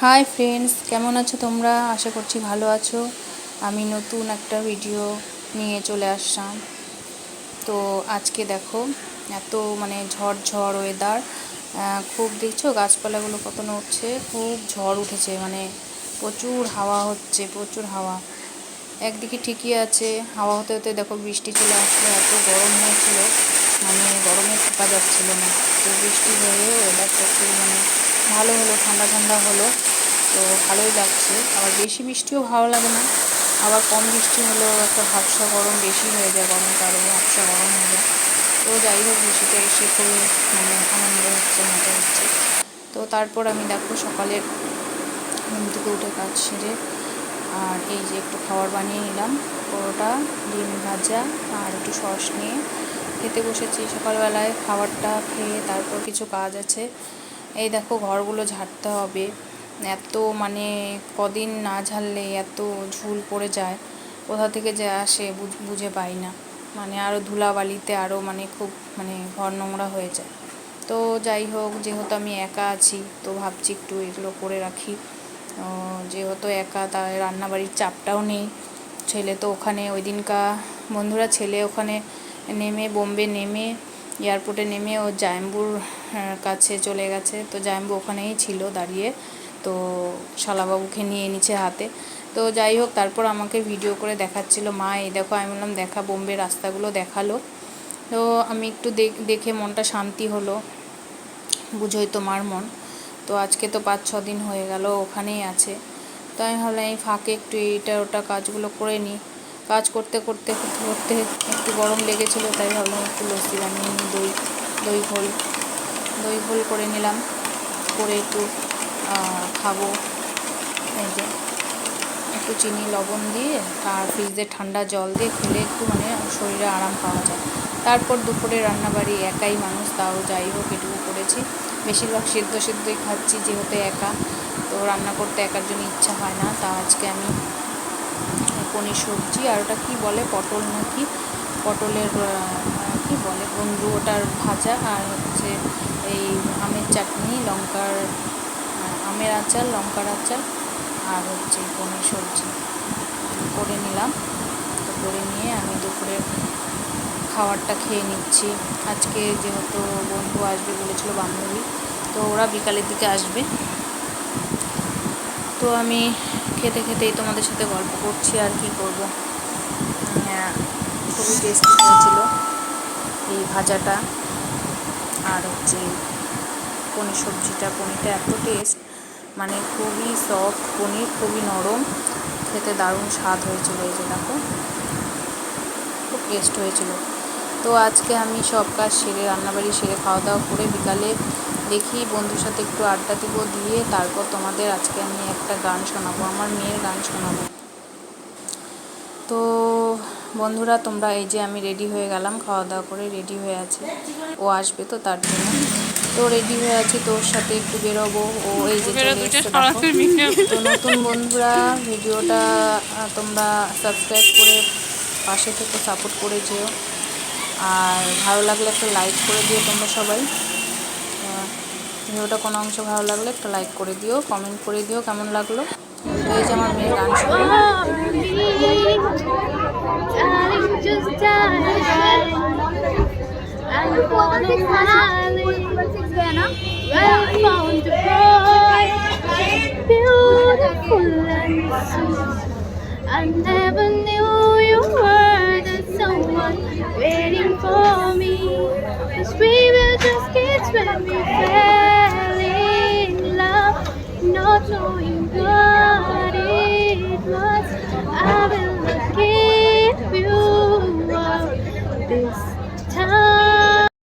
Hi friends, কেমন আছো তোমরা? আশা করছি ভালো আছো। আমি নতুন একটা ভিডিও নিয়ে চলে আসলাম। তো আজকে দেখো, এত ঝড় ওয়েদার, খুব দেখছো গাছপালাগুলো কত নড়ছে, খুব ঝড় উঠেছে, প্রচুর হাওয়া হচ্ছে, প্রচুর হাওয়া। একদিকে ঠিকই আছে, হাওয়া হতে হতে দেখো বৃষ্টি চলে আসলো। এত গরম হয়েছিল, গরমে থাকা যাচ্ছিল না। তো বৃষ্টি হয়ে ওয়েদারটা একটু ভালো হলো, ঠান্ডা ঠান্ডা হলো। তো ভালোই লাগছে। আবার বেশি বৃষ্টিও ভালো লাগে না, আবার কম বৃষ্টি হলেও একটা ভ্যাপসা গরম বেশি হয়ে যায়, গরমটা আরও ভ্যাপসা গরম হয়ে যায়। তো যাই হোক, বৃষ্টিটা এসে খুবই আনন্দ হচ্ছে, মজা হচ্ছে। তো তারপর আমি দেখো সকালে ঘুম থেকে উঠে কাজ সেরে আর এই যে একটু খাবার বানিয়ে নিলাম, পরোটা, ডিম ভাজা আর একটু সস নিয়ে খেতে বসেছি। সকালবেলায় খাবারটা খেয়ে তারপর কিছু কাজ আছে। এই দেখো ঘরগুলো ঝাড়তে হবে, এত কদিন না ঝাড়লে এত ঝুল পড়ে যায়, কোথা থেকে যে আসে বুঝে পাই না। আরও ধুলাবালিতে আরও খুব ঘর নোংরা হয়ে যায়। তো যাই হোক, যেহেতু আমি একা আছি তো ভাবছি একটু এগুলো করে রাখি। যেহেতু একা, তাই রান্নাবাড়ির চাপটাও নেই। ছেলে তো ওখানে, ওই দিনকা বন্ধুরা, ছেলে ওখানে নেমে বোম্বে নেমে এয়ারপোর্টে নেমে ও জায়ম্বুর কাছে চলে গেছে। তো জায়ম্বু ওখানেই ছিল দাঁড়িয়ে, তো শালাবাবুকে নিয়ে নিচে হাতে। তো যাই হোক, তারপর আমাকে ভিডিও করে দেখাচ্ছিল, মা এই দেখো। আমি বললাম দেখা, বোম্বে রাস্তাগুলো দেখালো। তো আমি একটু দেখে মনটা শান্তি হলো। বুঝোই তোমার মন। তো আজকে তো 5-6 দিন হয়ে গেল ওখানেই আছে। তো আমি ভাবলাম এই ফাঁকে একটু এইটা ওটা কাজগুলো করে নিই। কাজ করতে করতে করতে একটু গরম লেগেছিলো, তাই ভাবলাম একটু লস্যি বানিয়ে নিই। দই ঘোল করে নিলাম, করে একটু খাবো। এই যে একটু চিনি লবণ দিয়ে আর ফ্রিজে ঠান্ডা জল দিয়ে খেলে একটু শরীরে আরাম পাওয়া যায়। তারপর দুপুরে রান্নাবাড়ি, একাই মানুষ, তাও যাই হোক এটুকু করেছি। বেশিরভাগ সিদ্ধই খাচ্ছি যেহেতু একা, তো রান্না করতে একার জন্য ইচ্ছা হয় না। তা আজকে আমি পনির সবজি আর ওটা কী বলে, পটল নাকি, পটলের কী বলে বন্ধু, ওটার ভাজা, আর হচ্ছে এই আমের চাটনি, আমের আচার, লঙ্কার আচার, আর হচ্ছে পনির সবজি করে নিলাম। তো করে নিয়ে আমি দুপুরের খাবারটা খেয়ে নিচ্ছি। আজকে যেহেতু বন্ধু আসবে বলেছিল, বান্ধবী, তো ওরা বিকালের দিকে আসবে। তো আমি খেতে খেতেই তোমাদের সাথে গল্প করছি, আর কি করব। খুবই টেস্টি হয়েছিল এই ভাজাটা, আর হচ্ছে পনির সবজিটা। পনিরটা এত টেস্ট, খুবই সফট পনির, খুবই নরম, খেতে দারুণ স্বাদ হয়েছিল। এই যে দেখো, খুব টেস্ট হয়েছিল। তো আজকে আমি সব কাজ সেরে, রান্নাবাড়ি সেরে, খাওয়া দাওয়া করে বিকালে দেখি বন্ধুর সাথে একটু আড্ডা দেবো, দিয়ে তারপর তোমাদের আজকে আমি একটা গান শোনাবো, আমার মেয়ের গান শোনাবো। তো বন্ধুরা, তোমরা, এই যে আমি রেডি হয়ে গেলাম, খাওয়া দাওয়া করে রেডি হয়ে আছি, ও আসবে তো তার জন্য। তো রেডি হয়ে আছি, তো ওর সাথে একটু বেরোবো। ও এই যে চলে এসছে দেখো। তো নতুন বন্ধুরা, ভিডিওটা তোমরা সাবস্ক্রাইব করে পাশে থেকে সাপোর্ট করে যেও, আর ভালো লাগলে একটা লাইক করে দিও তোমরা সবাই। ভিডিওটা কোনো অংশ ভালো লাগলে একটা লাইক করে দিও, কমেন্ট করে দিও কেমন লাগলো। তো এই যে আমার মেয়ে গান শুনে। I never knew you were the someone waiting for me. This baby just kids when we fell in love, not knowing what it was.